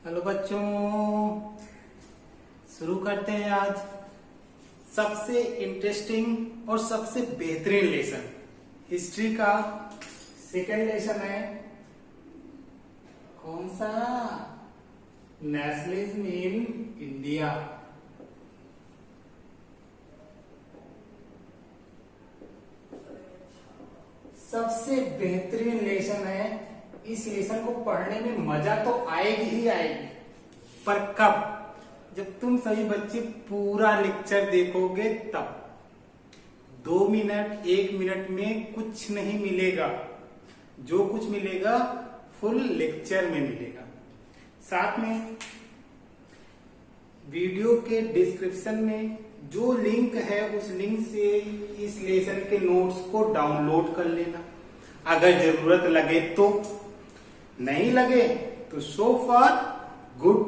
Hello बच्चों, शुरू करते हैं आज सबसे इंटरेस्टिंग और सबसे बेहतरीन लेसन। हिस्ट्री का सेकंड लेसन है। कौन सा? Nationalism in India. सबसे बेहतरीन लेसन है। इस लेसन को पढ़ने में मजा तो आएगी ही आएगी, पर कब? जब तुम सभी बच्चे पूरा लेक्चर देखोगे तब। 2 मिनट 1 मिनट में कुछ नहीं मिलेगा, जो कुछ मिलेगा फुल लेक्चर में मिलेगा। साथ में वीडियो के डिस्क्रिप्शन में जो लिंक है उस लिंक से इस लेसन के नोट्स को डाउनलोड कर लेना। अगर जरूरत लगे तो, नहीं लगे तो सो फार गुड।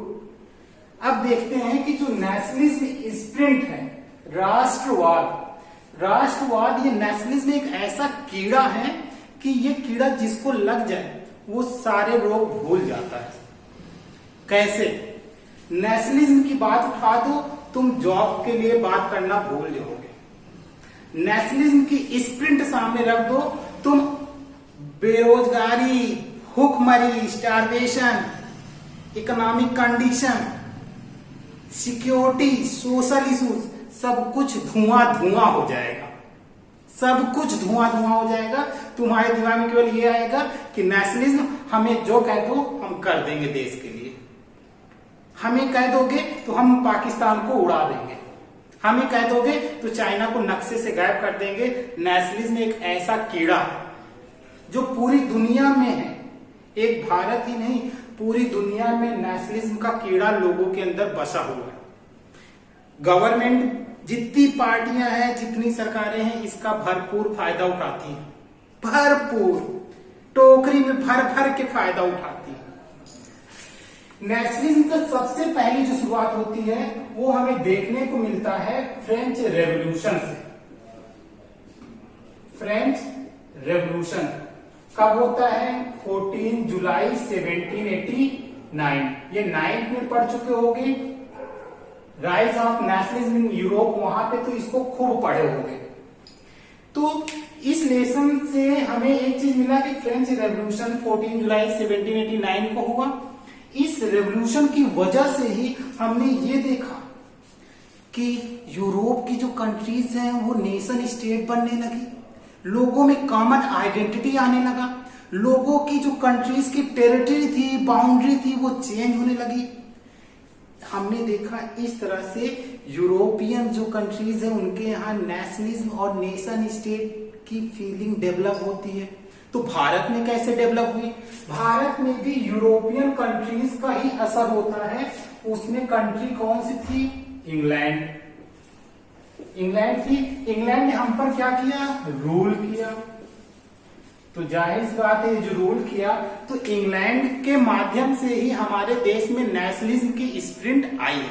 अब देखते हैं कि जो नेशनलिज्म स्प्रिंट है, राष्ट्रवाद, ये नेशनलिज्म एक ऐसा कीड़ा है कि ये कीड़ा जिसको लग जाए वो सारे रोग भूल जाता है। कैसे? नेशनलिज्म की बात उठा दो, तुम जॉब के लिए बात करना भूल जाओगे। नेशनलिज्म की स्प्रिंट सामने रख दो, तुम बेरोजगारी, भूखमरी, starvation, economic condition, security, social issues, सब कुछ धुआं धुआं हो जाएगा। सब कुछ धुआं धुआं हो जाएगा। तुम्हारे दिमाग में केवल ये आएगा कि नेशनलिज्म, हमें जो कह दो हम कर देंगे देश के लिए। हमें कह दोगे तो हम पाकिस्तान को उड़ा देंगे, हमें कह दोगे तो चाइना को नक्शे से गायब कर देंगे। नेशनलिज्म एक ऐसा कीड़ा है जो पूरी दुनिया में है, एक भारत ही नहीं पूरी दुनिया में नेशनलिज्म का कीड़ा लोगों के अंदर बसा हुआ है। गवर्नमेंट जितनी पार्टियां हैं, जितनी सरकारें हैं, इसका भरपूर फायदा उठाती हैं। भरपूर टोकरी में भर भर के फायदा उठाती है। नेशनलिज्म का सबसे पहली जो शुरुआत होती है वो हमें देखने को मिलता है फ्रेंच रेवोल्यूशन से। फ्रेंच रेवोल्यूशन कब होता है? 14 जुलाई 1789। ये 9th में पढ़ चुके होगे। Rise of nationalism in Europe, वहां पे तो इसको खूब पढ़े होंगे। तो इस लेसन से हमें एक चीज मिला कि फ्रेंच रेवोल्यूशन 14 जुलाई 1789 को हुआ। इस रेवोल्यूशन की वजह से ही हमने ये देखा कि यूरोप की जो कंट्रीज हैं वो नेशन स्टेट बनने लगी, लोगों में कॉमन आइडेंटिटी आने लगा, लोगों की जो कंट्रीज की टेरिटरी थी, बाउंड्री थी, वो चेंज होने लगी। हमने देखा इस तरह से यूरोपियन जो कंट्रीज है उनके यहाँ नेशनलिज्म और नेशन स्टेट की फीलिंग डेवलप होती है। तो भारत में कैसे डेवलप हुई? भारत में भी यूरोपियन कंट्रीज का ही असर होता है। उसमें कंट्री कौन सी थी? इंग्लैंड थी। इंग्लैंड ने हम पर क्या किया? रूल किया। तो जाहिर सी बात है, जो रूल किया तो इंग्लैंड के माध्यम से ही हमारे देश में नेशनलिज्म की स्प्रिंट आई है,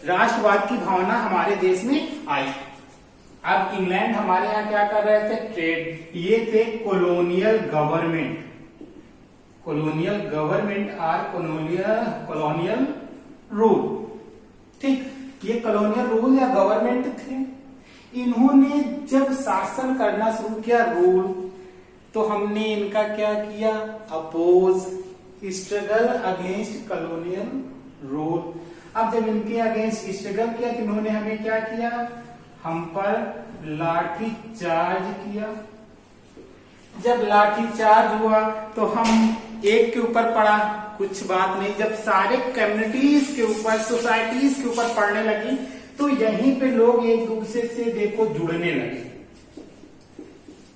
राष्ट्रवाद की भावना हमारे देश में आई। अब इंग्लैंड हमारे यहाँ क्या कर रहे थे? ट्रेड। ये थे कॉलोनियल गवर्नमेंट और कॉलोनियल रूल। ठीक, ये कॉलोनियल रूल या गवर्नमेंट थे। इन्होंने जब शासन करना शुरू किया, रूल, तो हमने इनका क्या किया? Oppose, struggle against colonial rule. अब जब इनके अगेंस्ट स्ट्रगल किया तो इन्होंने हमें क्या किया? हम पर लाठी चार्ज किया। जब लाठी चार्ज हुआ तो हम एक के ऊपर पड़ा, कुछ बात नहीं। जब सारे कम्युनिटीज के ऊपर, सोसाइटीज के ऊपर पड़ने लगी तो यहीं पे लोग एक दूसरे से देखो जुड़ने लगे,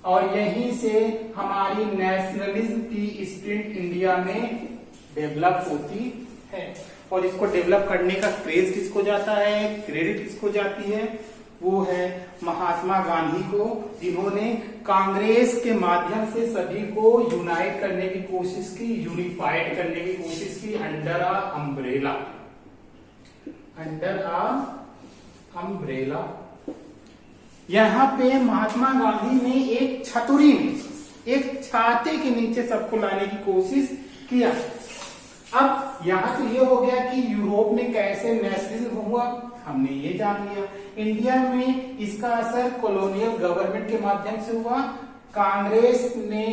और यहीं से हमारी नेशनलिज्म की स्प्रिंट इंडिया में डेवलप होती है। और इसको डेवलप करने का क्रेज किसको जाता है? क्रेडिट किसको जाती है? वो है महात्मा गांधी को, जिन्होंने कांग्रेस के माध्यम से सभी को यूनाइट करने की कोशिश की, यूनिफाइड करने की कोशिश की अंडर अ अम्ब्रेला। यहाँ पे महात्मा गांधी ने एक छतरी में, एक छाते के नीचे सबको लाने की कोशिश किया। अब यहाँ तो ये हो गया कि यूरोप में कैसे नेशनलिज्म हुआ, हमने ये जान लिया। इंडिया में इसका असर कॉलोनियल गवर्नमेंट के माध्यम से हुआ। कांग्रेस ने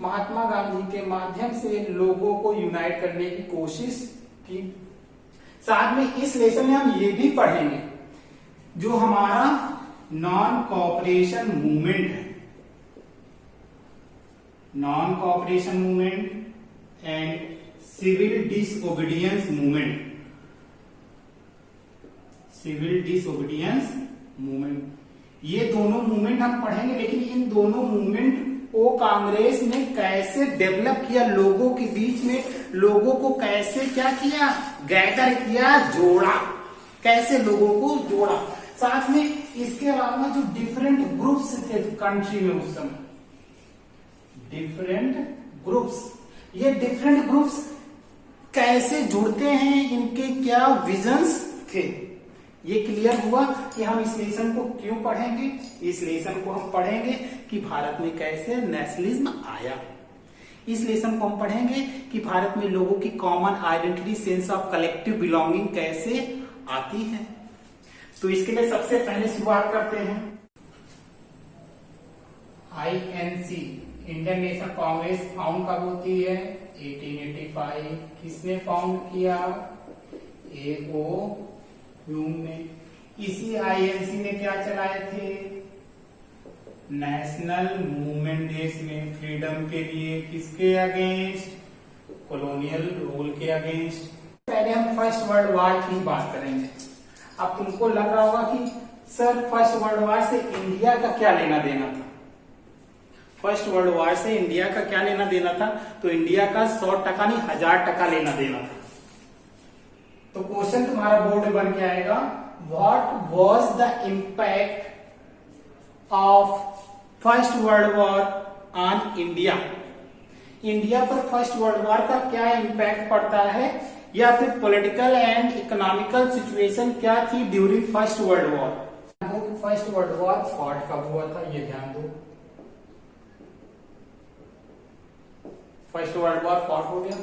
महात्मा गांधी के माध्यम से लोगों को यूनाइट करने की कोशिश की। साथ में इस लेसन में हम ये भी पढ़ेंगे जो हमारा नॉन कोऑपरेशन मूवमेंट है, non cooperation movement and civil disobedience movement, civil disobedience movement, ये दोनों मूवमेंट हम पढ़ेंगे। लेकिन इन दोनों मूवमेंट को कांग्रेस ने कैसे डेवलप किया, लोगों के बीच में लोगों को कैसे क्या किया, गैदर किया, जोड़ा, कैसे लोगों को जोड़ा। साथ में इसके अलावा जो डिफरेंट ग्रुप्स थे कंट्री में उस समय, डिफरेंट ग्रुप्स, ये डिफरेंट ग्रुप्स कैसे जुड़ते हैं, इनके क्या विजन्स थे, ये क्लियर हुआ कि हम इस लेसन को क्यों पढ़ेंगे। इस लेसन को हम पढ़ेंगे कि भारत में कैसे नेशनलिज्म आया। इस लेसन को हम पढ़ेंगे कि भारत में लोगों की common identity, sense of collective belonging कैसे आती है। तो इसके लिए सबसे पहले शुरुआत करते हैं। INC, Indian national Congress, found कब होती है? 1885। किसने फाउंड किया? A.O. ह्यूम ने। इसी INC ने क्या चलाए थे? नेशनल मूवमेंट देश में फ्रीडम के लिए। किसके अगेंस्ट? कॉलोनियल रूल के अगेंस्ट। पहले हम फर्स्ट वर्ल्ड वॉर की बात करेंगे। अब तुमको लग रहा होगा कि सर फर्स्ट वर्ल्ड वॉर से इंडिया का क्या लेना देना था? फर्स्ट वर्ल्ड वॉर से इंडिया का क्या लेना देना था? तो इंडिया का 100% नहीं 1000% लेना देना था। तो क्वेश्चन तुम्हारा बोर्ड बन के आएगा, what was the impact of first world war on India? India पर फर्स्ट वर्ल्ड वॉर का क्या इम्पैक्ट पड़ता है, या फिर पॉलिटिकल एंड इकोनॉमिकल सिचुएशन क्या थी during first world war. First world war fought कब हुआ था, ये ध्यान दो। फर्स्ट वर्ल्ड वॉर फॉट हो गया।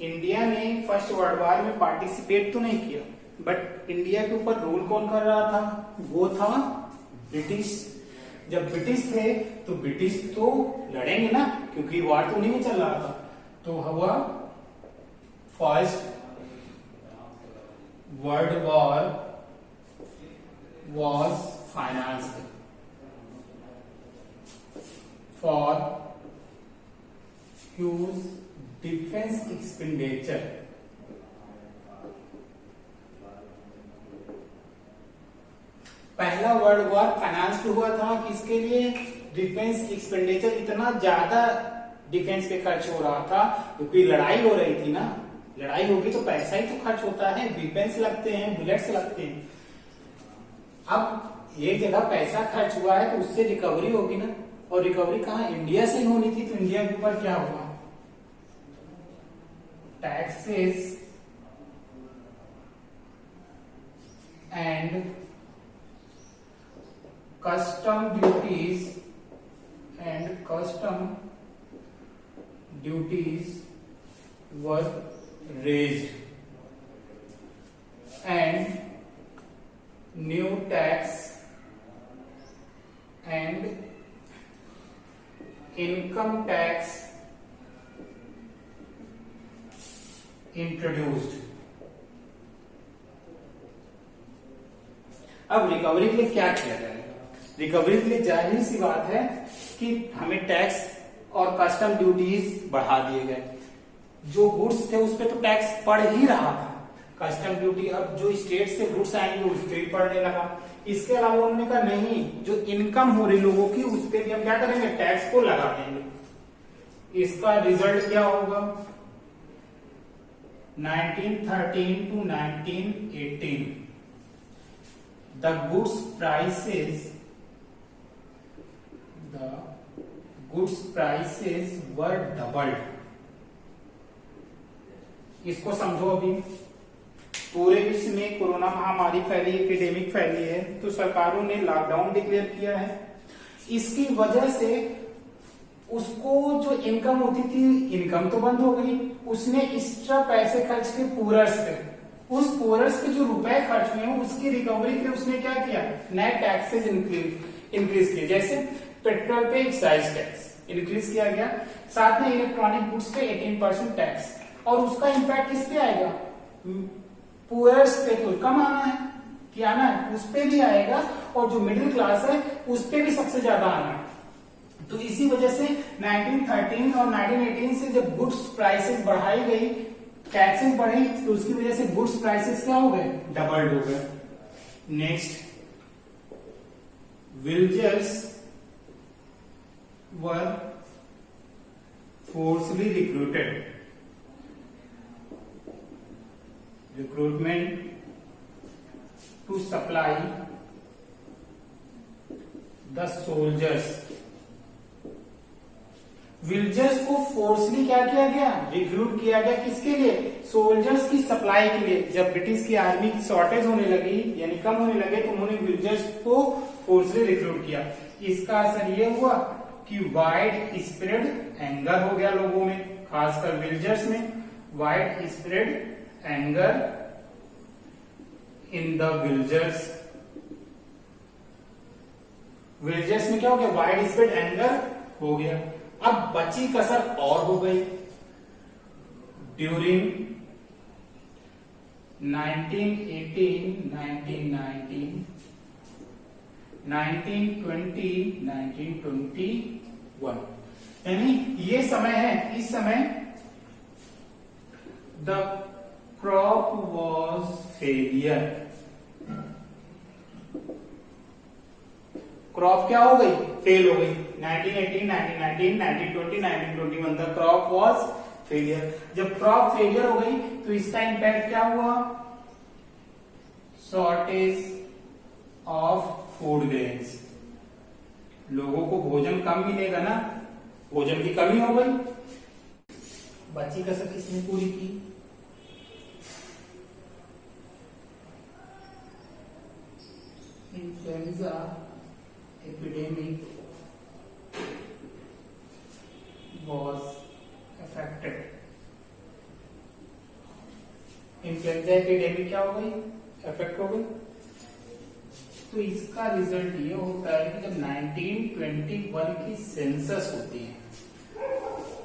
इंडिया ने फर्स्ट वर्ल्ड वॉर में पार्टिसिपेट तो नहीं किया, बट इंडिया के ऊपर रूल कौन कर रहा था? वो था ब्रिटिश। जब ब्रिटिश थे तो ब्रिटिश तो लड़ेंगे ना, क्योंकि वॉर तो उन्हीं में चल रहा था। तो हुआ first world war was financed for huge defence expenditure. पहला वर्ल्ड वॉर फाइनेंस हुआ था किसके लिए? Defence expenditure. इतना ज्यादा डिफेंस पे खर्च हो रहा था क्योंकि लड़ाई हो रही थी ना। लड़ाई होगी तो पैसा ही तो खर्च होता है, डिफेंस लगते हैं, बुलेट्स लगते हैं। अब एक जगह पैसा खर्च हुआ है तो उससे रिकवरी होगी ना, और रिकवरी कहाँ? इंडिया से ही होनी थी। तो इंडिया के ऊपर क्या हुआ? Taxes and custom duties were raised, and new tax and income tax introduced। अब रिकवरी के लिए क्या किया जाएगा? रिकवरी के लिए जाहिर सी बात है कि हमें टैक्स और कस्टम ड्यूटीज बढ़ा दिए गए। जो गुड्स थे उस पे तो टैक्स पड़ ही रहा था, कस्टम ड्यूटी अब जो स्टेट से गुड्स आएंगे उस पर भी पड़ने लगा। इसके अलावा उन्होंने कहा नहीं, जो इनकम हो रही लोगों की उस पर भी हम क्या करेंगे? टैक्स को लगा देंगे। इसका रिजल्ट क्या होगा? 1913 to 1918 the goods prices were doubled। इसको समझो। अभी पूरे विश्व में कोरोना महामारी फैली, एपिडेमिक फैली है, तो सरकारों ने लॉकडाउन डिक्लेयर किया है। इसकी वजह से उसको जो इनकम होती थी, इनकम तो बंद हो गई, उसने एक्स्ट्रा पैसे खर्च के पूरर्स पे, उस पूरर्स पे जो रुपए खर्च हुए हैं उसकी रिकवरी के उसने क्या किया, नए टैक्सेस इंक्रीज किए। जैसे पेट्रोल पे एक्साइज टैक्स इंक्रीज किया गया, साथ में इलेक्ट्रॉनिक गुड्स पे 18% टैक्स, और उसका इम्पैक्ट किस पे आएगा, पुअर्स पे तो कम आना है, क्या आना है, उस पे भी आएगा, और जो मिडिल क्लास है उस पे भी सबसे ज्यादा आना है। तो इसी वजह से 1913 और 1918 से जब गुड्स प्राइसेस बढ़ाई गई, टैक्सेस बढ़ी, तो उसकी वजह से गुड्स प्राइसेस क्या हो गए, डबल्ड हो गए। Next, villagers were forcefully recruited, recruitment to supply the soldiers. Villagers को फोर्सली क्या किया गया, रिक्रूट किया गया, किसके लिए, सोल्जर्स की सप्लाई के लिए। जब ब्रिटिश की आर्मी की शॉर्टेज होने लगी, यानी कम होने लगे, तो उन्होंने विलेजर्स को फोर्सली रिक्रूट किया। इसका असर ये हुआ कि वाइड स्प्रेड एंगर हो गया लोगों में, खासकर विलेजर्स में, wide spread anger in the villagers. Villagers में क्या हो गया, वाइड स्प्रेड एंगर हो गया। अब बची कसर और हो गई। ड्यूरिंग 1918, 1919, 1920, 1921, यानी ये समय है, इस समय the crop was failure. Crop क्या हो गई, फेल हो गई। 1918, 1919, 1920, 1921 द क्रॉप वॉज फेलियर। जब क्रॉप फेलियर हो गई तो इसका इंपैक्ट क्या हुआ, शॉर्टेज ऑफ फूड ग्रेन्स, लोगों को भोजन कम मिलेगा ना, भोजन की कमी हो गई। बची कसर किसने पूरी की, influenza epidemic was affected। Influenza epidemic क्या हो गई, इफेक्ट हो गई। तो इसका रिजल्ट ये होता है कि जब 1921 की सेंसस होती है,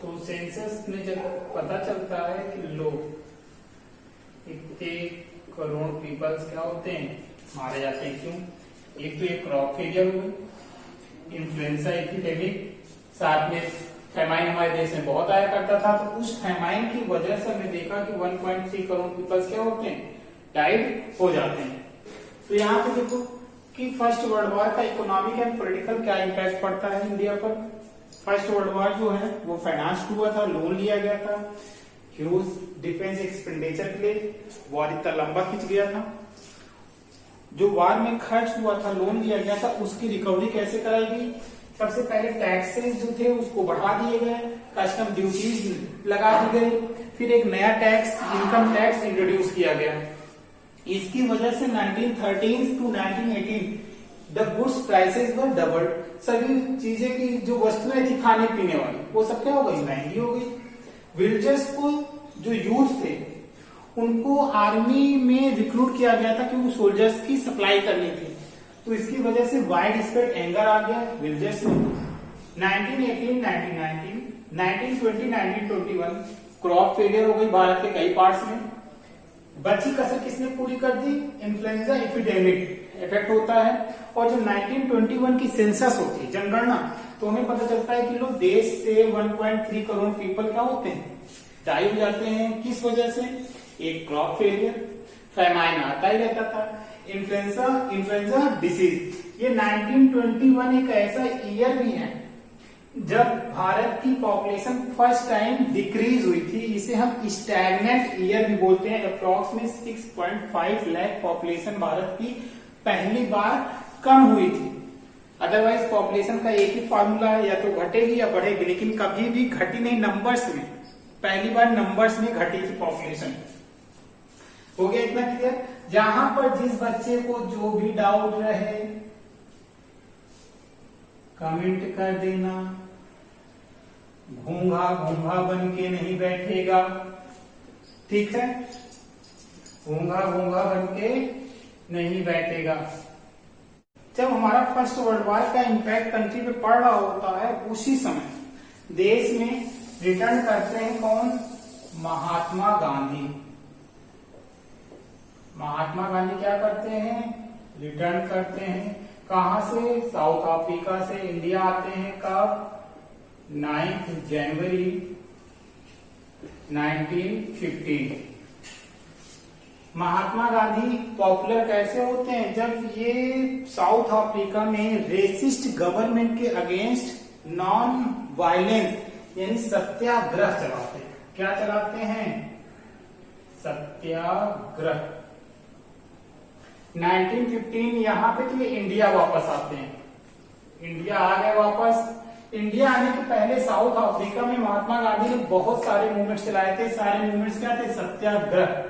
तो सेंसस में जब पता चलता है कि लोग इतने करोड़ पीपल्स क्या होते हैं, मारे जाते हैं। क्यों, एक तो ये क्रॉप फेलियर हो गई, इन्फ्लुएंजा एपिडेमिक, साथ में फेमाइन हमारे देश में बहुत आया करता था, तो उस फेमाइन की वजह से हमने देखा कि 1.3 करोड़ पीपल्स क्या होते हैं, डाइड हो जाते हैं। तो यहाँ पे देखो कि फर्स्ट वर्ल्ड वॉर का इकोनॉमिक एंड पॉलिटिकल क्या इम्पैक्ट पड़ता है इंडिया पर। फर्स्ट वर्ल्ड वॉर जो है वो फाइनेंस हुआ था, लोन लिया गया था, ह्यूज डिफेंस एक्सपेंडिचर के लिए, वॉर इतना लंबा खिंच गया था। जो वार में खर्च हुआ था, लोन लिया गया था, उसकी रिकवरी कैसे कराई गई, सबसे पहले टैक्सेस जो थे उसको बढ़ा दिए गए, कस्टम ड्यूटीज लगा दी गई, फिर एक नया टैक्स, इनकम टैक्स इंट्रोड्यूस किया गया। इसकी वजह से 1913 to 1918 the goods prices were doubled. सभी चीजें की जो वस्तुएं थी खाने पीने वाली, वो सब क्या हो गई, महंगी हो गई। विलेजर्स को जो यूथ थे उनको आर्मी में रिक्रूट किया गया था क्योंकि सोल्जर्स की सप्लाई करनी थी, तो इसकी वजह से वाइड स्प्रेड एंगर आ गया विलेजर्स में। 1918, 1919, 1920, 1921 क्रॉप फेलियर हो गई भारत के कई पार्ट्स में। बची कसर किसने पूरी कर दी, इन्फ्लुएंजा एपिडेमिक इफेक्ट होता है। और जब 1921 की सेंसस होती है, जनगणना, तो हमें पता चलता है कि लोग देश से 1.3 करोड़ पीपल क्या होते हैं, डाई हो जाते हैं। किस वजह से, एक क्रॉप फेलियर, फेमाइन आता ही रहता था, इन्फ्लुएंजा डिसीज। ये 1921 एक ऐसा ईयर भी है जब भारत की पॉपुलेशन फर्स्ट टाइम डिक्रीज हुई थी। इसे हम स्टैग्नेंट ईयर भी बोलते हैं। अप्रोक्सीमेट 6.5 लाख पॉपुलेशन भारत की पहली बार कम हुई थी। अदरवाइज पॉपुलेशन का एक ही फॉर्मूला है, या तो घटेगी या बढ़ेगी, लेकिन कभी भी घटी नहीं नंबर्स में। पहली बार नंबर्स में घटी थी पॉपुलेशन। हो गया इतना क्लियर। जहां पर जिस बच्चे को जो भी डाउट रहे कमेंट कर देना। घूंघा घूंघा बन के नहीं बैठेगा, ठीक है, घूंघा घूंघा बन के नहीं बैठेगा। जब हमारा फर्स्ट वर्ल्ड वॉर का इम्पैक्ट कंट्री पे पड़ रहा होता है, उसी समय देश में रिटर्न करते हैं कौन? महात्मा गांधी। महात्मा गांधी क्या करते हैं? रिटर्न करते हैं। कहां से? साउथ अफ्रीका से इंडिया आते हैं। कब? 9 जनवरी 1915। महात्मा गांधी पॉपुलर कैसे होते हैं? जब ये साउथ अफ्रीका में रेसिस्ट गवर्नमेंट के अगेंस्ट नॉन वायलेंस यानी सत्याग्रह चलाते हैं। क्या चलाते हैं? सत्याग्रह। 1915 यहाँ पे तो ये इंडिया वापस आते हैं। इंडिया आ गए वापस। इंडिया आने के पहले साउथ अफ्रीका में महात्मा गांधी ने बहुत सारे मूवमेंट्स चलाए थे। सारे मूवमेंट्स क्या थे? सत्याग्रह,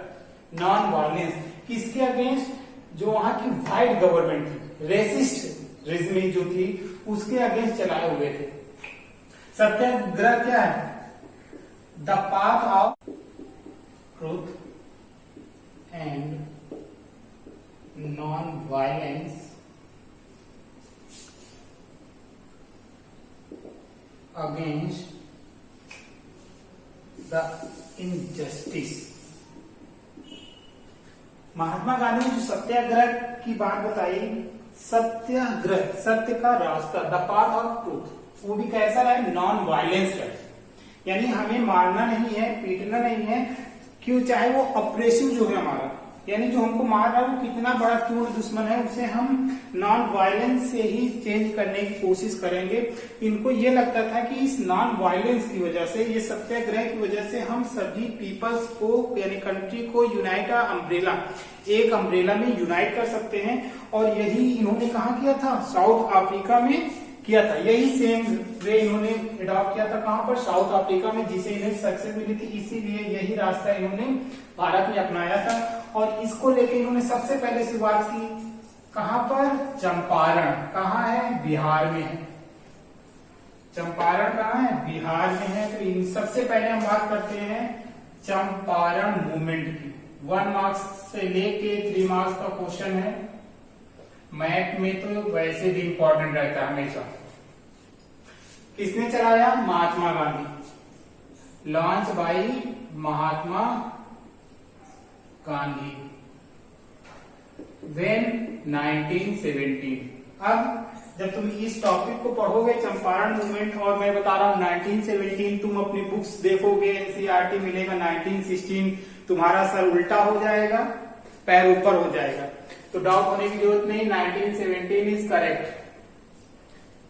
नॉन वायलेंस। किसके अगेंस्ट? जो वहां की व्हाइट गवर्नमेंट थी, रेसिस्ट रिजमी जो थी, उसके अगेंस्ट चलाए हुए थे। सत्याग्रह क्या है? The path of truth and non violence against the injustice. Mahatma Gandhi ने जो सत्याग्रह की बात बताई, सत्याग्रह, सत्य का रास्ता, द पाथ ऑफ ट्रूथ, वो भी कैसा रहे? नॉन वायलेंस रहे, यानी हमें मारना नहीं है, पीटना नहीं है, क्यों, चाहे वो अप्रेसिव जो है हमारा, यानी जो हमको मार रहा है वो कितना बड़ा क्यों दुश्मन है, उसे हम नॉन वायलेंस से ही चेंज करने की कोशिश करेंगे। इनको ये लगता था कि इस नॉन वायलेंस की वजह से, ये सत्याग्रह की वजह से हम सभी पीपल्स को यानी कंट्री को यूनाइट अम्ब्रेला, एक अम्ब्रेला में यूनाइट कर सकते हैं। और यही इन्होंने कहा किया था? साउथ अफ्रीका में किया था। यही सेम वे इन्होंने एडॉप्ट किया था। कहां पर? साउथ अफ्रीका में, जिसे इन्हें सक्सेस मिली थी। इसीलिए यही रास्ता इन्होंने भारत में अपनाया था। और इसको लेके इन्होंने सबसे पहले शुरुआत की कहां पर? चंपारण। कहां है? बिहार में है। चंपारण कहां है? बिहार में है। तो इन सबसे पहले हम बात करते हैं चंपारण मूवमेंट की। 1 मार्क्स से लेके 3 मार्क्स का क्वेश्चन है। मैथ में तो वैसे भी इंपॉर्टेंट रहता है हमेशा। किसने चलाया? Mahatma Gandhi. Launch by Mahatma Gandhi when 1917। अब जब तुम इस टॉपिक को पढ़ोगे, चंपारण मूवमेंट, और मैं बता रहा हूं 1917, तुम अपनी बुक्स देखोगे, एनसीईआरटी मिलेगा 1916, तुम्हारा सर उल्टा हो जाएगा, पैर ऊपर हो जाएगा। तो डाउट होने की जरूरत नहीं, 1917 इज करेक्ट,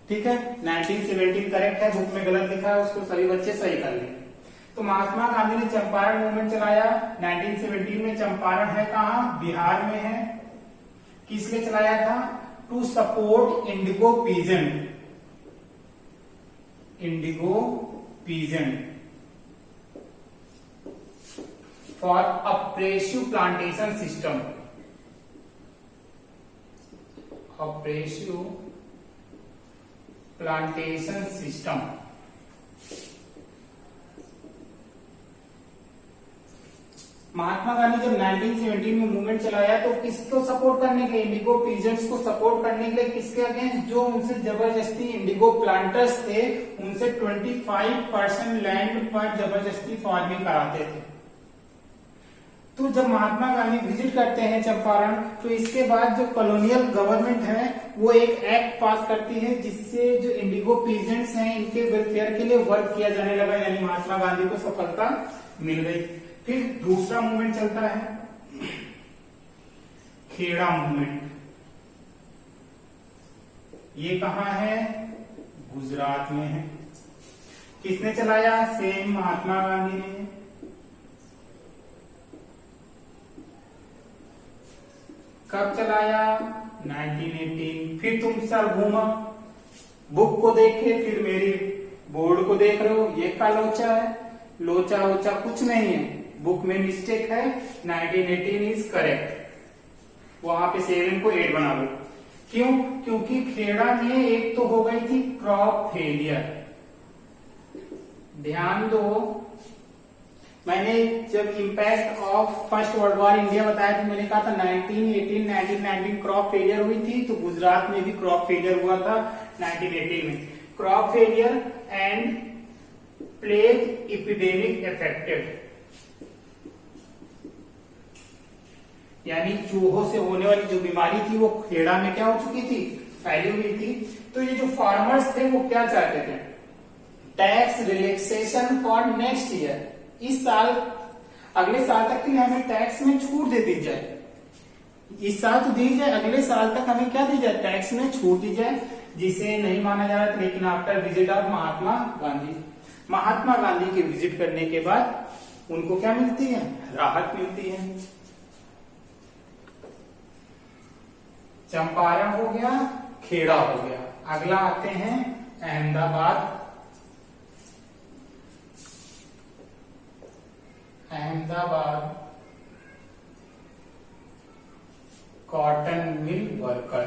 ठीक है। 1917 करेक्ट है, बुक में गलत लिखा है, उसको सभी बच्चे सही कर लें। तो महात्मा गांधी ने चंपारण मूवमेंट चलाया 1917 में। चंपारण है कहां? बिहार में है। किस लिए चलाया था? To support indigo peasant, indigo peasant for oppressive plantation system, oppressive plantation system. Mahatma Gandhi जब 1917 में मूवमेंट चलाया तो किसको सपोर्ट करने के लिए? इंडिगो पीजेंट्स को सपोर्ट करने के लिए। किसके अगेंस्ट? जो उनसे जबरदस्ती इंडिगो प्लांटर्स थे, उनसे 25% लैंड पर जबरदस्ती फार्मिंग कराते थे। तो जब महात्मा गांधी विजिट करते हैं चंपारण, तो इसके बाद जो कॉलोनियल गवर्नमेंट है वो एक एक्ट पास करती है, जिससे जो इंडिगो पीजेंट्स हैं इनके वेलफेयर के लिए वर्क किया जाने लगा, यानी महात्मा गांधी को सफलता मिल गई। फिर दूसरा मूवमेंट चलता है खेड़ा मूवमेंट। ये कहां है? गुजरात में है। किसने चलाया? सेम महात्मा गांधी ने। कब चलाया? 1918। फिर तुम सर घूमा, बुक को देखे, फिर मेरी बोर्ड को देख रहे हो, ये का लोचा है? लोचा वोचा कुछ नहीं है, बुक में मिस्टेक है। 1918 इज करेक्ट। वहां पे 7 को 8 बना लो। क्यों? क्योंकि खेड़ा में एक तो हो गई थी क्रॉप फेलियर, ध्यान दो, मैंने जब impact of first world war India बताया तो मैंने कहा था 1918-1919 क्रॉप फेलियर हुई थी, तो गुजरात में भी क्रॉप फेलियर हुआ था 1918 में। Crop failure and plague epidemic affected, यानी चूहों से होने वाली जो बीमारी थी वो खेड़ा में क्या हो चुकी थी, फैली हुई थी। तो ये जो फार्मर्स थे वो क्या चाहते थे, tax relaxation for next year, इस साल अगले साल तक के लिए हमें टैक्स में छूट दे दी जाए। इस साल तो दी जाए, अगले साल तक हमें क्या दी जाए, टैक्स में छूट दी जाए, जिसे नहीं माना जा रहा था। लेकिन after visit of Mahatma Gandhi के विजिट करने के बाद उनको क्या मिलती है, राहत मिलती है। चंपारण हो गया, खेड़ा हो गया। अगला आते हैं अहमदाबाद। कॉटन मिल वर्कर,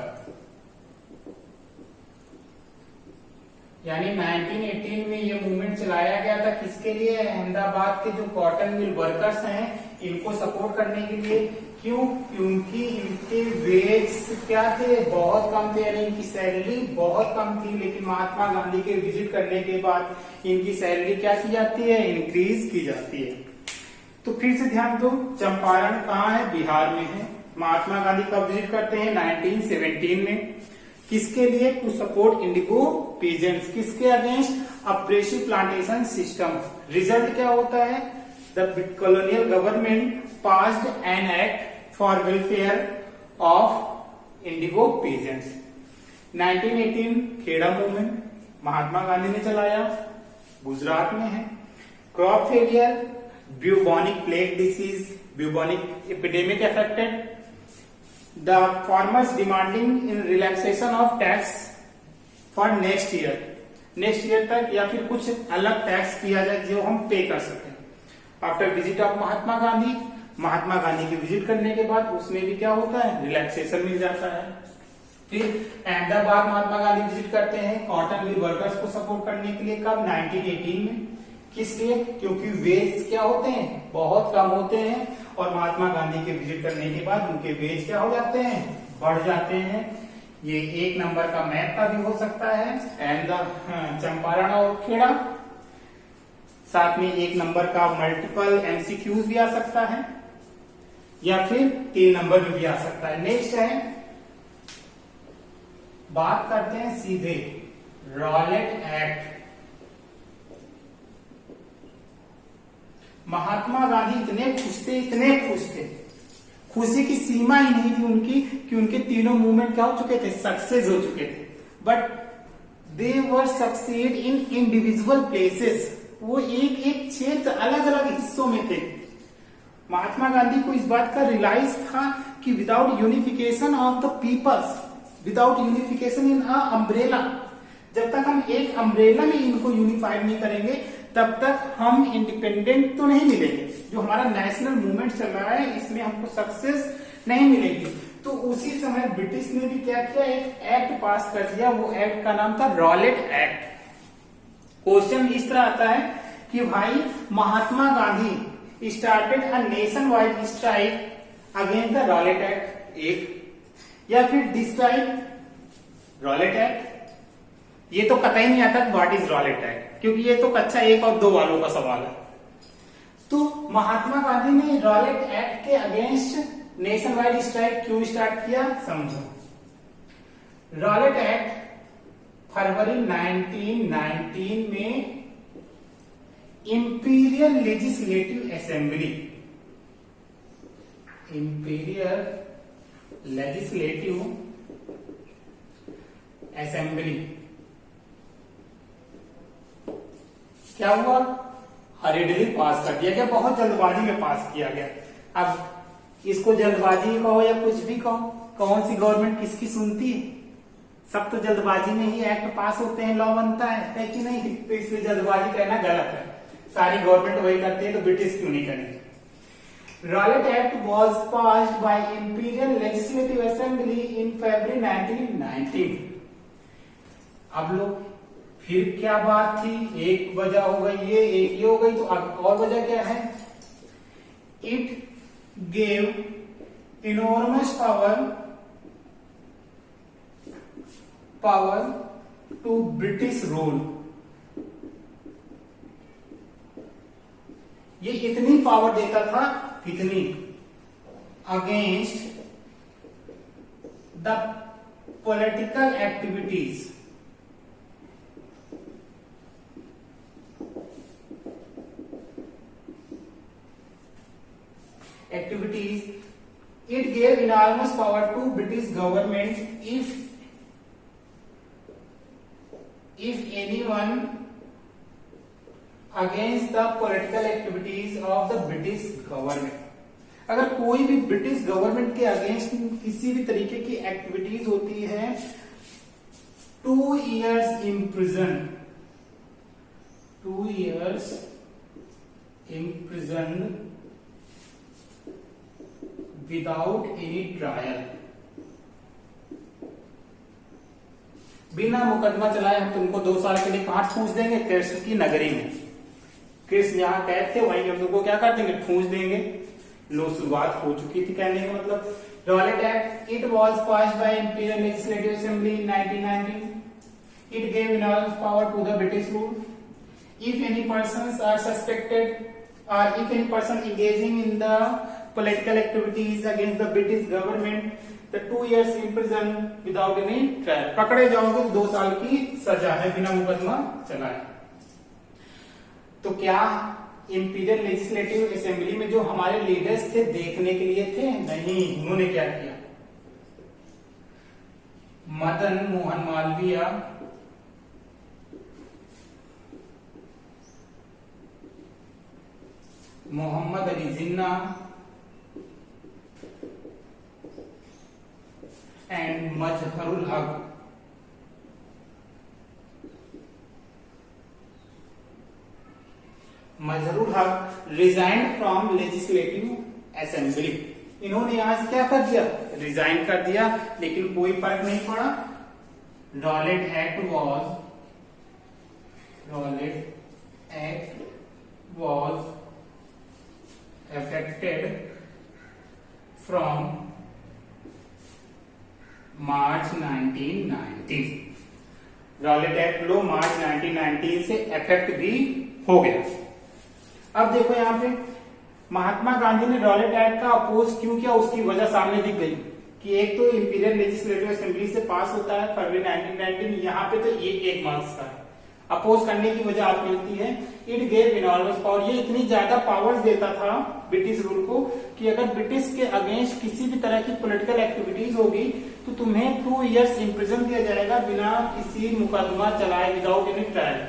यानी 1918 में ये मूवमेंट चलाया गया था किसके लिए, अहमदाबाद के जो कॉटन मिल वर्कर्स हैं इनको सपोर्ट करने के लिए। क्यों, क्योंकि इनके वेज क्या थे, बहुत कम थे, यानी इनकी सैलरी बहुत कम थी। लेकिन महात्मा गांधी के विजिट करने के बाद इनकी सैलरी क्या की जाती है, इंक्रीज की जाती है। तो फिर से ध्यान दो, चंपारण कहाँ है, बिहार में है। महात्मा गांधी कब विजिट करते हैं, 1917 में। किसके लिए, टू सपोर्ट इंडिगो पीजेंट्स, किसके against, oppressive plantation system. Result क्या होता है, the colonial government passed an act for welfare of indigo peasants. 1918 Kheda movement Mahatma Gandhi ने चलाया, गुजरात में है। Crop failure, bubonic plague disease, bubonic epidemic affected the farmers demanding in relaxation of tax for next year तक, या फिर कुछ अलग टैक्स किया जाए जो हम पे कर सकें। After visit of Mahatma Gandhi की विजिट करने के बाद उसमें भी क्या होता है, रिलैक्सेशन मिल जाता है। फिर अहमदाबाद महात्मा गांधी विजिट करते हैं कॉटन मिल वर्कर्स को सपोर्ट करने के लिए, कब, 1918 में। किस लिए, क्योंकि वेज क्या होते हैं, बहुत कम होते हैं, और महात्मा गांधी के विजिट करने के बाद उनके वेज क्या हो जाते हैं, बढ़ जाते हैं। ये 1 नंबर का मैप का भी हो सकता है, चंपारण और खेड़ा। साथ में 1 नंबर का मल्टीपल एमसीक्यूज भी आ सकता है, या फिर 3 नंबर में भी आ सकता है। नेक्स्ट है, बात करते हैं सीधे रॉलेट एक्ट। महात्मा गांधी इतने खुश थे, खुशी की सीमा ही नहीं थी उनकी कि उनके तीनों मूवमेंट क्या हो चुके थे, सक्सेस हो चुके थे। But they were succeed in individual places, वो एक एक क्षेत्र अलग अलग हिस्सों में थे। महात्मा गांधी को इस बात का रियलाइज था कि without unification of the peoples, without unification in a umbrella, जब तक हम एक अम्ब्रेला में इनको यूनिफाइड नहीं करेंगे तब तक हम इंडिपेंडेंट तो नहीं मिलेंगे। जो हमारा नेशनल मूवमेंट चल रहा है इसमें हमको सक्सेस नहीं मिलेगी। तो उसी समय ब्रिटिश ने भी क्या किया, एक एक्ट पास कर दिया, वो एक्ट का नाम था रॉलेट एक्ट। क्वेश्चन इस तरह आता है कि भाई Mahatma Gandhi started a nation wide strike against the Rowlatt Act, एक, या फिर डिस्ट्राइक रॉलेट एक्ट। ये तो कतई नहीं आता व्हाट इज रॉलेट एक्ट, क्योंकि ये तो कक्षा 1 और 2 वालों का सवाल है। तो महात्मा गांधी ने रॉलेट एक्ट के अगेंस्ट नेशन वाइड स्ट्राइक क्यों स्टार्ट किया, समझो। रॉलेट एक्ट फरवरी 1919 में इंपीरियल लेजिस्लेटिव असेंबली, क्या हुआ, हरिडली पास कर दिया गया, बहुत जल्दबाजी में पास किया गया। अब इसको जल्दबाजी कहो या कुछ भी कहो, कौन सी गवर्नमेंट किसकी सुनती है, सब तो जल्दबाजी में ही एक्ट पास होते हैं, लॉ बनता है कि नहीं। तो इसलिए जल्दबाजी कहना गलत है, सारी गवर्नमेंट वही करती है, तो ब्रिटिश क्यों नहीं करेंगे। Rowlatt Act was passed by imperial legislative assembly in February 1919। अब लोग फिर क्या बात थी, एक वजह हो गई ये, एक ये हो गई, तो अब और वजह क्या है, it gave enormous power to British rule. ये इतनी पावर देता था, कितनी, against the political activities, it gave enormous power to British government if anyone against the political activities of the British government। अगर कोई भी ब्रिटिश गवर्नमेंट के against किसी भी तरीके की एक्टिविटीज होती है, 2 years imprisoned, 2 years imprisoned without any trial, बिना मुकदमा चलाए हम तुमको 2 साल के लिए कहां ठूंस देंगे, कृष्ण की नगरी में। कृष्ण जहां कैद थे वहीं हम तुमको क्या कर देंगे, ठूंस देंगे। लो, शुरुआत हो चुकी थी कहने का मतलब। Rowlatt Act, it was passed by imperial legislative assembly in 1919। It gave enormous power to the British rule. If any persons are suspected or if any person engaging in the political activities against the British government, the 2 years in prison without any trial, पकड़े जाओगे तो 2 साल की सजा है बिना मुकदमा चलाए। तो क्या इंपीरियल लेजिस्लेटिव असेंबली में जो हमारे लीडर्स थे देखने के लिए थे? नहीं, उन्होंने क्या किया, मदन मोहन मालवीय, मोहम्मद अली जिन्ना एंड मजहरुल हक रिजाइन फ्रॉम लेजिस्लेटिव असेंबली। इन्होंने यहां से क्या कर दिया, रिजाइन कर दिया, लेकिन कोई फर्क नहीं पड़ा। Rowlatt Act was affected from March 1919। Rowlatt Act लो मार्च 1919 से इफेक्ट भी हो गया। अब देखो यहाँ पे महात्मा गांधी ने रॉलेट एक्ट का अपोज क्यों किया, उसकी वजह सामने दिख गई कि एक तो इंपीरियल लेजिस्लेटिव असेंबली से पास होता है फरवरी 1919, यहाँ पे तो ये 1 मार्क्स का है। अपोज करने की वजह आपको मिलती है, इट गेव इनॉर्मस पावर, ये इतनी ज्यादा पावर्स देता था ब्रिटिश रूल को कि अगर ब्रिटिश के अगेंस्ट किसी भी तरह की पॉलिटिकल एक्टिविटीज होगी तो तुम्हें 2 years इम्प्रिजन दिया जाएगा बिना किसी मुकदमा चलाए, विदाउट एनी ट्रायल।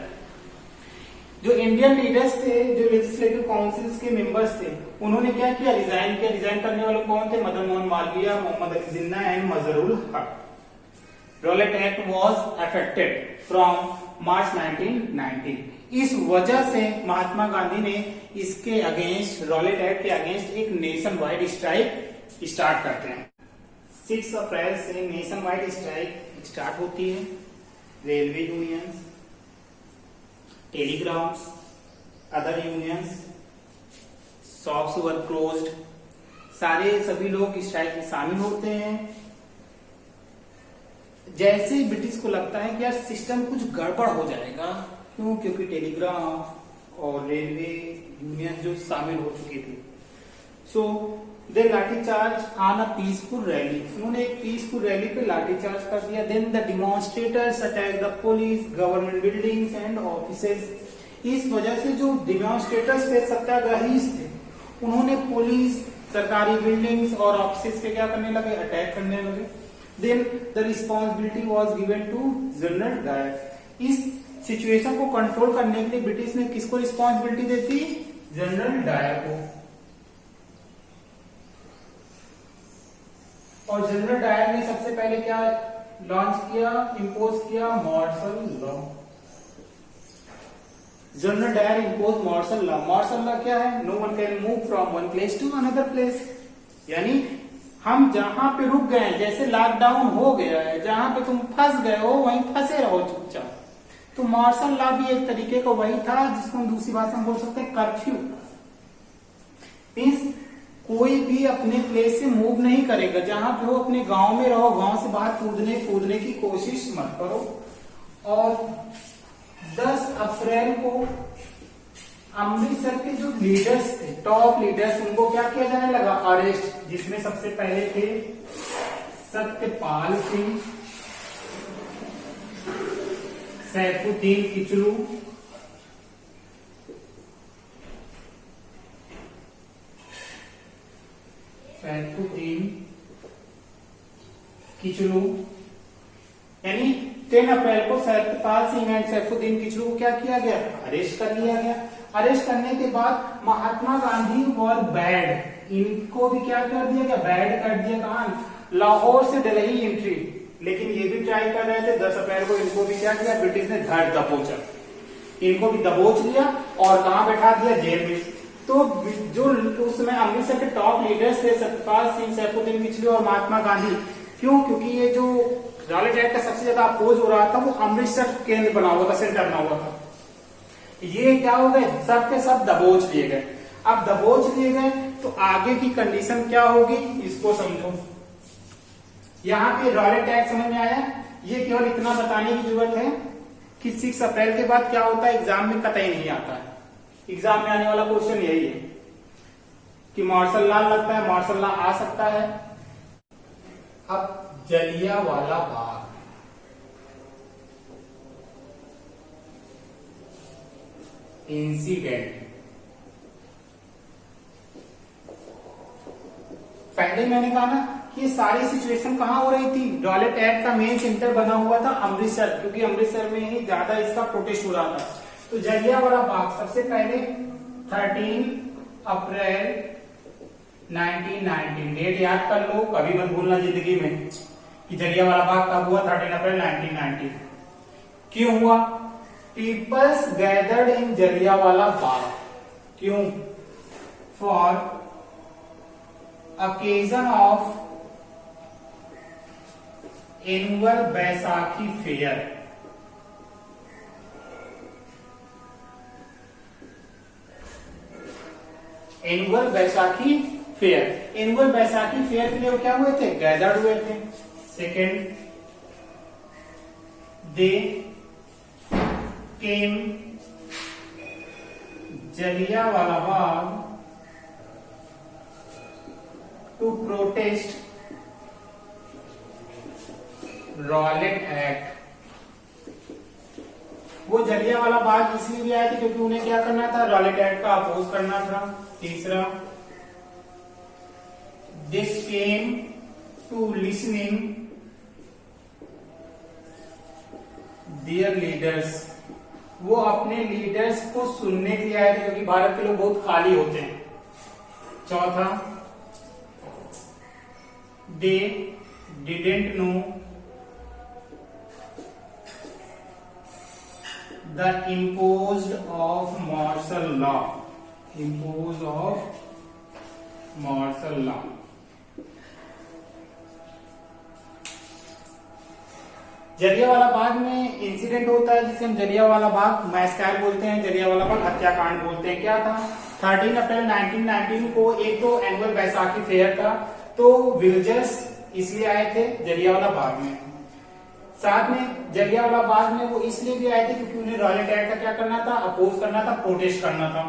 जो इंडियन लीडर्स थे, जो लेजिस्लेटिव काउंसिल्स के मेंबर्स थे, उन्होंने क्या किया, रिजाइन किया। रिजाइन करने वाले कौन थे, मदन मोहन मालवीय, मोहम्मद अली जिन्ना एंड मजहरुल हक। Rowlatt Act was affected from March 1919। इस वजह से महात्मा गांधी ने इसके अगेंस्ट, रॉलेट एक्ट के अगेंस्ट एक नेशन वाइड स्ट्राइक स्टार्ट करते हैं। 6 अप्रैल से नेशन वाइड स्ट्राइक स्टार्ट होती है। Railway unions, telegraphs, other unions, shops वर क्लोज्ड, सारे सभी लोग स्ट्राइक में शामिल होते हैं। जैसे ही ब्रिटिश को लगता है कि यार सिस्टम कुछ गड़बड़ हो जाएगा, क्यों, क्योंकि टेलीग्राफ और रेलवे यूनियन जो शामिल हो चुकी थी, so they lathi charge on a peaceful rally. उन्होंने एक पीसफुल रैली पे लाठीचार्ज कर दिया। Then the demonstrators attack the police, government buildings and offices. इस वजह से जो डिमॉन्स्ट्रेटर्स थे, सत्याग्रही थे, उन्होंने पुलिस, सरकारी बिल्डिंग्स और ऑफिसेज पे क्या करने लगे, अटैक करने लगे। Then the responsibility was given to General Dyer. इस सिचुएशन को कंट्रोल करने के लिए ब्रिटिश ने किसको रिस्पॉन्सिबिलिटी देती, जनरल डायर को। और जनरल डायर ने सबसे पहले क्या लॉन्च किया, इम्पोज किया, martial law. General Dyer impose martial law. Martial law क्या है, no one can move from one place to another place, यानी हम जहां पे रुक गए, जैसे लॉकडाउन हो गया है, जहां पे तुम फंस गए हो वहीं फंसे रहो चुपचाप। तो मार्शल लॉ भी एक तरीके का वही था जिसको हम दूसरी भाषा में बोल सकते हैं कर्फ्यू। मीन्स कोई भी अपने प्लेस से मूव नहीं करेगा, जहां पे हो अपने गांव में रहो, गांव से बाहर कूदने की कोशिश मत करो। और 10 अप्रैल को अमृतसर के जो लीडर्स थे, टॉप लीडर्स, उनको क्या किया जाने लगा, अरेस्ट, जिसमें सबसे पहले थे सत्यपाल सिंह, सैफुद्दीन किचलू, यानी 10 अप्रैल को सत्यपाल सिंह एंड सैफुद्दीन किचलू को क्या किया गया, अरेस्ट कर लिया गया। अरेस्ट करने के बाद महात्मा गांधी और बैड, इनको भी क्या कर दिया गया, बैड कर दिया। कहां, लाहौर से दिल्ली एंट्री, लेकिन ये भी ट्राई कर रहे थे। 10 अप्रैल को इनको भी क्या किया, ब्रिटिश ने धर दबोचा, इनको भी दबोच लिया और कहां बैठा दिया, जेल में। तो जो उस समय अमृतसर के टॉप लीडर्स थे, सत्यपाल सिंह, सैफुद्दीन किचलू और महात्मा गांधी, क्यों, क्योंकि ये जो रॉलेट एक्ट का सबसे ज्यादा अपोज हो रहा था वो अमृतसर केंद्र बना हुआ था, सेंटर बना हुआ था। ये क्या हो गए, सब के सब दबोच लिए गए। अब दबोच लिए गए तो आगे की कंडीशन क्या होगी, इसको समझो। यहाँ पे रॉलेट एक्ट समझ में आया। ये केवल इतना बताने की जरूरत है कि 6 अप्रैल के बाद क्या होता है, एग्जाम में कतई नहीं आता है। एग्जाम में आने वाला क्वेश्चन यही है कि मार्शल लॉ लगता है, मार्शल लॉ आ सकता है। अब जलियांवाला बाग, इंसिडेंट, पहले मैंने कहा ना कि ये सारी सिचुएशन कहां हो रही थी, रॉलेट एक्ट का मेन सेंटर बना हुआ था अमृतसर, क्योंकि अमृतसर में ही ज्यादा इसका प्रोटेस्ट हो रहा था। तो जलियांवाला बाग सबसे पहले 13 अप्रैल 1919, डेट याद कर लो, कभी मत भूलना जिंदगी में कि जलियांवाला बाग कब हुआ, 13 अप्रैल 1919। क्यों हुआ, पीपल्स गैदर्ड इन जलियांवाला बाग, क्यों, for occasion of annual Baisakhi fair. Annual Baisakhi fair, annual Baisakhi fair के लिए क्या हुए थे, गैदर्ड हुए थे। Second, they came Jallianwala Bagh to protest Rowlatt act. वो जलियांवाला बाग इसलिए भी आए थे क्योंकि उन्हें क्या करना था, रॉलेट एक्ट का अपोज करना था। तीसरा, they came to listening their leaders, वो अपने लीडर्स को सुनने के लिए आए थे, क्योंकि भारत के लोग बहुत खाली होते हैं। चौथा, they didn't know the imposed of martial law, imposed of martial law। Jallianwala Bagh में इंसिडेंट होता है जिसे हम जलियांवाला बाग मैसकर बोलते हैं, जलियांवाला बाग हत्याकांड बोलते हैं। क्या था, 13 अप्रैल 1919 को एक तो एनुअल बैसाखी फेयर था, तो विलेजर्स इसलिए आए थे जलियांवाला बाग में। साथ में जलियांवाला बाग में वो इसलिए भी आए थे क्योंकि उन्हें रॉलेट एक्ट का क्या करना था, अपोज करना था, प्रोटेस्ट करना था।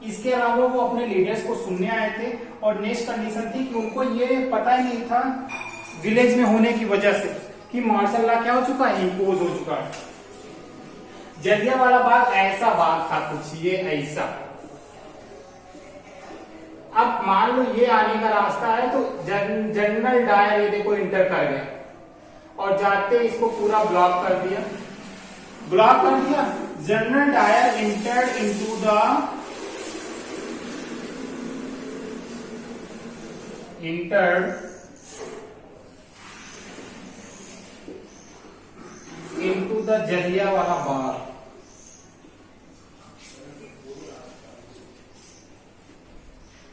इसके अलावा वो अपने लीडर्स को सुनने आए थे। और नेक्स्ट कंडीशन थी कि उनको ये पता ही नहीं था विलेज में होने की वजह से कि मार्शल लॉ क्या हो चुका है, इम्पोज हो चुका है। जलियांवाला बाग ऐसा बाग था कुछ, ये ऐसा। अब मान लो ये आने का रास्ता है तो जनरल डायर ये देखो इंटर कर गया और जाते इसको पूरा ब्लॉक कर दिया, ब्लॉक कर दिया। General Dyer entered into the Jallianwala Bagh.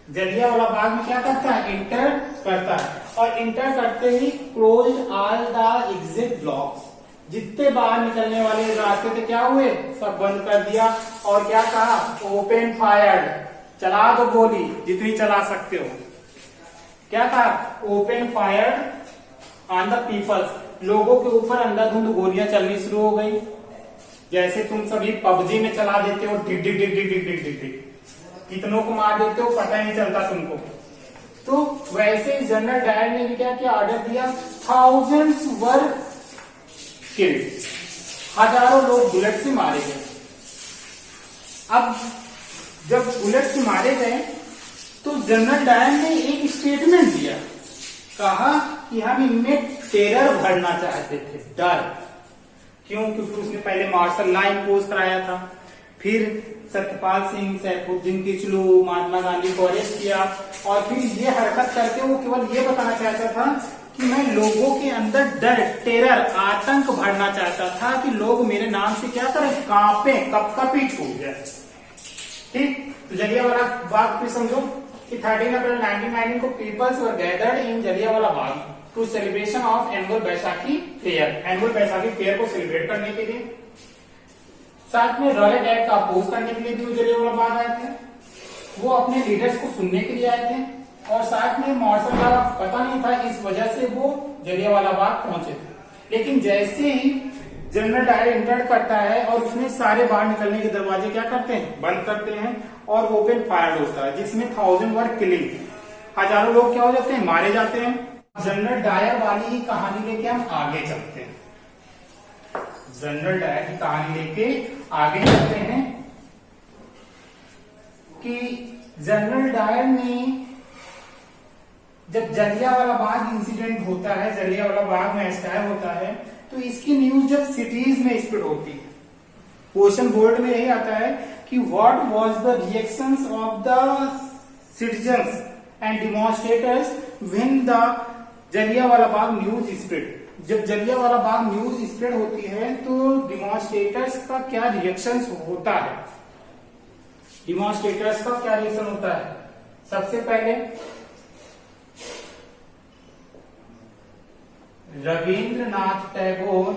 Jallianwala Bagh में क्या करता है, इंटर करता है। और इंटर करते ही close all the exit blocks, जितने बाहर निकलने वाले रास्ते थे क्या हुए, सब बंद कर दिया। और क्या कहा, ओपन फायर, चला दो गोली जितनी चला सकते हो। क्या कहा, open fire on the peoples, लोगों के ऊपर अंधाधुंध गोलियां चलनी शुरू हो गई। जैसे तुम सभी पबजी में चला देते हो, डिग डिग डिग डिग डिग डिग डिग डिग, कितनों को मार देते हो पता ही नहीं चलता तुमको। तो वैसे ही जनरल डायर ने भी क्या किया, ऑर्डर दिया, थाउजेंड्स वर किल्ड, हजारों लोग बुलेट से मारे गए। अब जब बुलेट से मारे गए तो जनरल डायर ने एक स्टेटमेंट दिया, कहा कि हम इनमें टेरर भरना चाहते थे, डर। क्यों, क्योंकि उसने पहले मार्शल लॉ इम्पोज कराया था, फिर सत्यपाल सिंह, सैफुद्दीन किचलू, महात्मा गांधी को अरेस्ट किया, और फिर ये हरकत करके वो केवल ये बताना चाहता था कि मैं लोगों के अंदर डर, टेरर, आतंक भरना चाहता था कि लोग मेरे नाम से क्या करें, कांपे, कपकपी छूट जाए। ठीक, तो जलियांवाला बाग फिर समझो कि 13 अप्रैल 1919 को peoples were gathered in Jallianwala Bagh to celebration of annual Baisakhi fair, annual Baisakhi fair को सेलिब्रेट करने के लिए। साथ में रॉयट एक्ट का अपोज करने के लिए भी जलियांवाला बाग आए थे, वो अपने लीडर्स को सुनने के लिए आए थे, और साथ में मार्शल लॉ पता नहीं था, इस वजह से वो जलियांवाला बाग पहुंचे थे। लेकिन जैसे ही जनरल डायर इंटर करता है और उसमें सारे बाहर निकलने के दरवाजे क्या करते हैं, बंद करते हैं, और ओपन फायर होता है जिसमें 1000 वर किलिंग, हजारों लोग क्या हो जाते हैं, मारे जाते हैं। जनरल डायर वाली ही कहानी लेके हम आगे चलते हैं, जनरल डायर की कहानी लेके आगे चलते हैं कि जनरल डायर ने जब जलियांवाला बाग इंसिडेंट होता है, जलियांवाला बाग में एस्टायर होता है, तो इसकी न्यूज जब सिटीज में स्प्रेड होती है, क्वेश्चन बोर्ड में यही आता है कि what was the reactions of the citizens and demonstrators when the Jallianwala Bagh news spread. जब जलियांवाला बाग न्यूज स्प्रेड होती है तो डिमॉन्स्ट्रेटर्स का क्या रिएक्शंस होता है, डिमॉन्स्ट्रेटर्स का क्या रिएक्शन होता है। सबसे पहले Rabindranath Tagore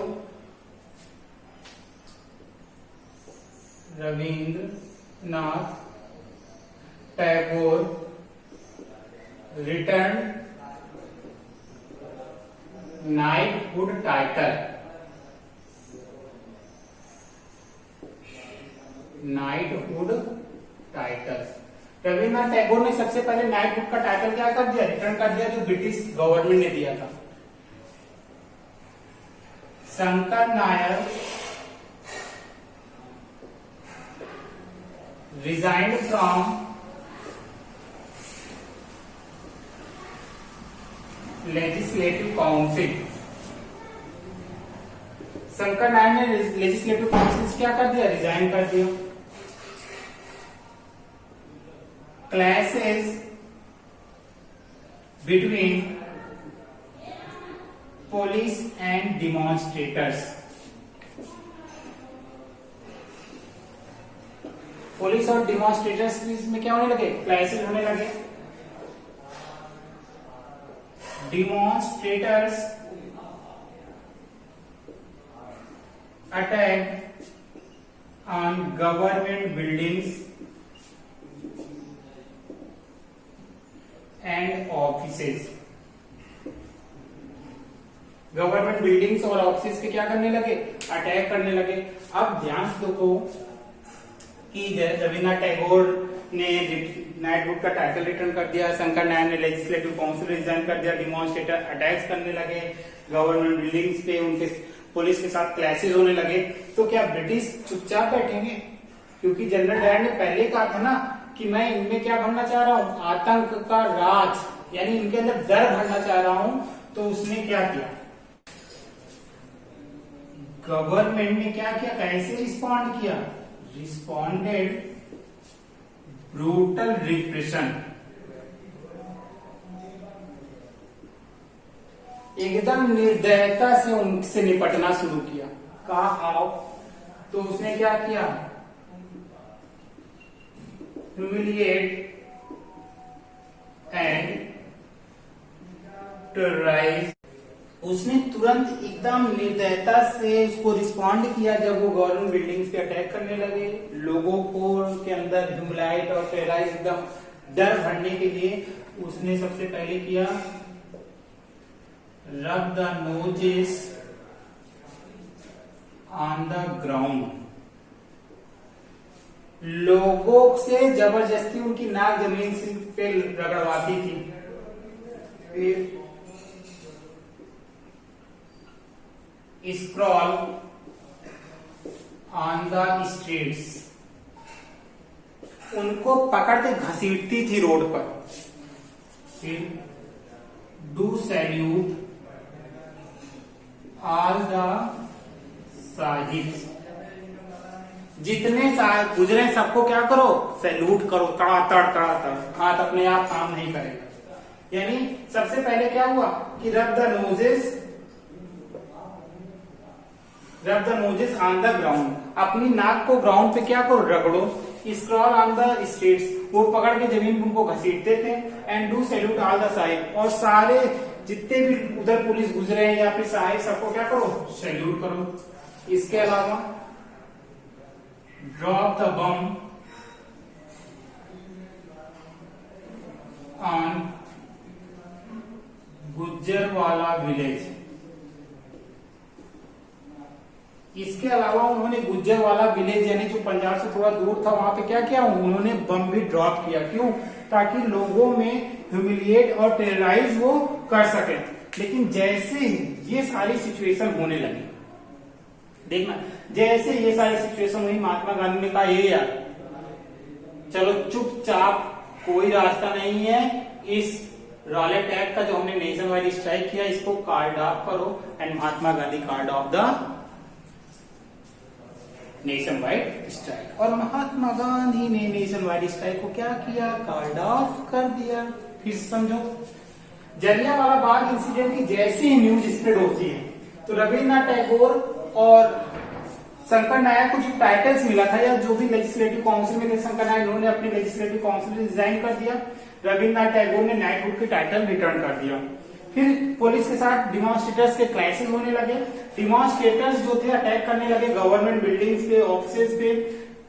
return knighthood title, Rabindranath Tagore ने सबसे पहले नाइटहुड का टाइटल क्या कर दिया, रिटर्न कर दिया, जो ब्रिटिश गवर्नमेंट ने दिया था। Shankar Nair resigned from legislative council, Shankar Nair ने लेजिस्लेटिव काउंसिल से क्या कर दिया, रिजाइन कर दिया। Clashes between police and demonstrators, police और डिमॉन्स्ट्रेटर्स में क्या होने लगे, क्लैशेस होने लगे। Demonstrators attack on government buildings and offices, government buildings और ऑफिस के क्या करने लगे, अटैक करने लगे। अब ध्यान से देखो कि रविन्द्रनाथ टैगोर ने नाइटहुड का टाइटल रिटर्न कर दिया, शंकर नायर ने लेजिस्लेटिव काउंसिल रिजाइन कर दिया, डिमॉन्स्ट्रेटर अटैक्स करने लगे गवर्नमेंट बिल्डिंग्स पे, उनके पुलिस के साथ क्लैशेस होने लगे। तो क्या ब्रिटिश चुपचाप बैठेंगे? क्योंकि जनरल डायर ने पहले कहा था ना कि मैं इनमें क्या भरना चाह रहा हूं, आतंक का राज, यानी इनके अंदर डर भरना चाह रहा हूं। तो उसने क्या किया, गवर्नमेंट ने क्या किया, कैसे रिस्पॉन्ड किया, रिस्पॉन्डेड ब्रूटल रिप्रेशन, एकदम निर्दयता से उनसे निपटना शुरू किया। कहा आओ, तो उसने क्या किया, ह्यूमिलिएट एंड टेरराइज उसने तुरंत एकदम निर्दयता से उसको रिस्पॉन्ड किया जब वो गवर्नमेंट बिल्डिंग्स पे अटैक करने लगे। लोगों को के अंदर ह्यूमिलाइट और टेरराइज एकदम डर भरने के लिए उसने सबसे पहले किया रब the noses on the ground. लोगों से जबरदस्ती उनकी नाक जमीन पे रगड़वाती थी। फिर स्क्रॉल ऑन द स्ट्रीट्स, उनको पकड़ के घसीटती थी रोड पर। फिर do salute all the sahibs, जितने गुजरे सबको क्या करो, सैल्यूट करो, तड़ातड़। हाथ अपने आप काम नहीं करेगा। यानी सबसे पहले क्या हुआ कि रब the noses on the ground, अपनी नाक को ग्राउंड पे क्या करो, रगड़ो। स्क्रॉल ऑन द स्ट्रीट्स, वो पकड़ के जमीन उनको घसीटते थे। And do salute all the Sahib, और सारे जितने भी उधर पुलिस गुजरे हैं या फिर साहिब, सबको क्या करो, सैल्यूट करो। इसके अलावा drop the bomb on Gujranwala village. इसके अलावा उन्होंने गुज्जरवाला विलेज यानी जो पंजाब से थोड़ा दूर था, वहां पे क्या किया, उन्होंने बम भी ड्रॉप किया। क्यों? ताकि लोगों में ह्यूमिलिएट और टेरराइज वो कर सके। लेकिन जैसे ये सारी सिचुएशन होने लगी, देखना, जैसे ये सारी सिचुएशन हुई, महात्मा गांधी ने कहा ये यार चलो चुपचाप, कोई रास्ता नहीं है, इस रॉलेट एक्ट का जो हमने नेशन वाइड स्ट्राइक किया इसको कार्ड ऑफ करो। And Mahatma Gandhi called off the nation wide strike. और महात्मा गांधी ने नेशन वाइड स्ट्राइक को क्या किया, कार्ड ऑफ कर दिया। फिर समझो, जलियांवाला बाग इंसिडेंट की जैसी ही न्यूज स्प्रेड होती है तो रविन्द्रनाथ टैगोर और शंकर नायक को जो टाइटल्स मिला था, या जो भी लेजिस्लेटिव काउंसिल में थे शंकर नायक, उन्होंने अपनी लेजिस्लेटिव काउंसिल रिजाइन कर दिया। रविन्द्रनाथ टैगोर ने नाइटहुड के टाइटल रिटर्न कर दिया। फिर पुलिस के साथ डिमॉन्स्ट्रेटर्स के क्लैशेस होने लगे। डिमॉन्स्ट्रेटर्स जो थे अटैक करने लगे गवर्नमेंट बिल्डिंग्स पे, ऑफिसेज पे।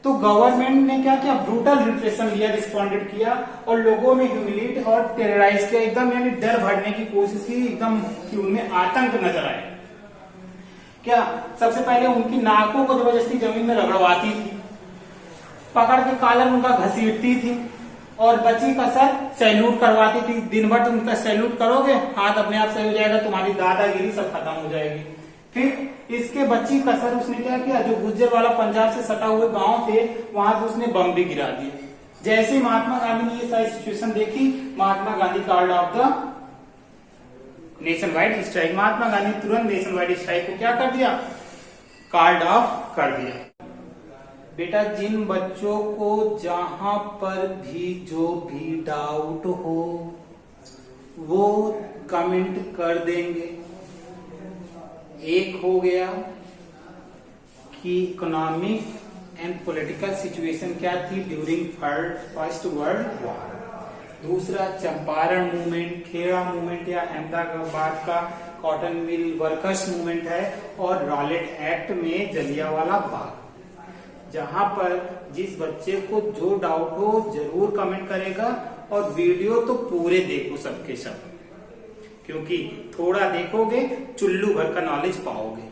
तो गवर्नमेंट ने क्या किया, ब्रूटल रिप्रेशन लिया, रिस्पॉन्डेड किया और लोगों में ह्यूमिलिएट और टेरराइज किया, एकदम यानी डर भरने की कोशिश की, एकदम कि उनमें आतंक नजर आए। क्या? सबसे पहले उनकी नाकों को जबरदस्ती जमीन में रगड़वाती थी, पकड़ के कॉलर उनका घसीटती थी, और बच्ची का सर सैल्यूट करवाती थी। दिन भर तुम उनका सैल्यूट करोगे, हाथ अपने आप सही हो जाएगा, तुम्हारी दादागिरी सब खत्म हो जाएगी। फिर इसके बच्ची का सर उसने क्या किया, जो गुज्जरवाला पंजाब से सटा हुए गांव थे वहां पे उसने बम भी गिरा दिए। जैसे ही महात्मा गांधी ने ये सारी सिचुएशन देखी, Mahatma Gandhi called off the nation wide strike, Mahatma Gandhi तुरंत नेशन वाइड स्ट्राइक को क्या कर दिया, कार्ड ऑफ कर दिया। बेटा, जिन बच्चों को जहां पर भी जो भी डाउट हो वो कमेंट कर देंगे। एक हो गया कि इकोनॉमिक एंड पॉलिटिकल सिचुएशन क्या थी ड्यूरिंग फर्स्ट वर्ल्ड वॉर। दूसरा चंपारण मूवमेंट, खेड़ा मूवमेंट या अहमदाबाद का कॉटन मिल वर्कर्स मूवमेंट है, और रॉलेट एक्ट में जलियांवाला बाग। जहां पर जिस बच्चे को जो डाउट हो जरूर कमेंट करेगा, और वीडियो तो पूरे देखो सबके सब, क्योंकि थोड़ा देखोगे चुल्लू भर का नॉलेज पाओगे।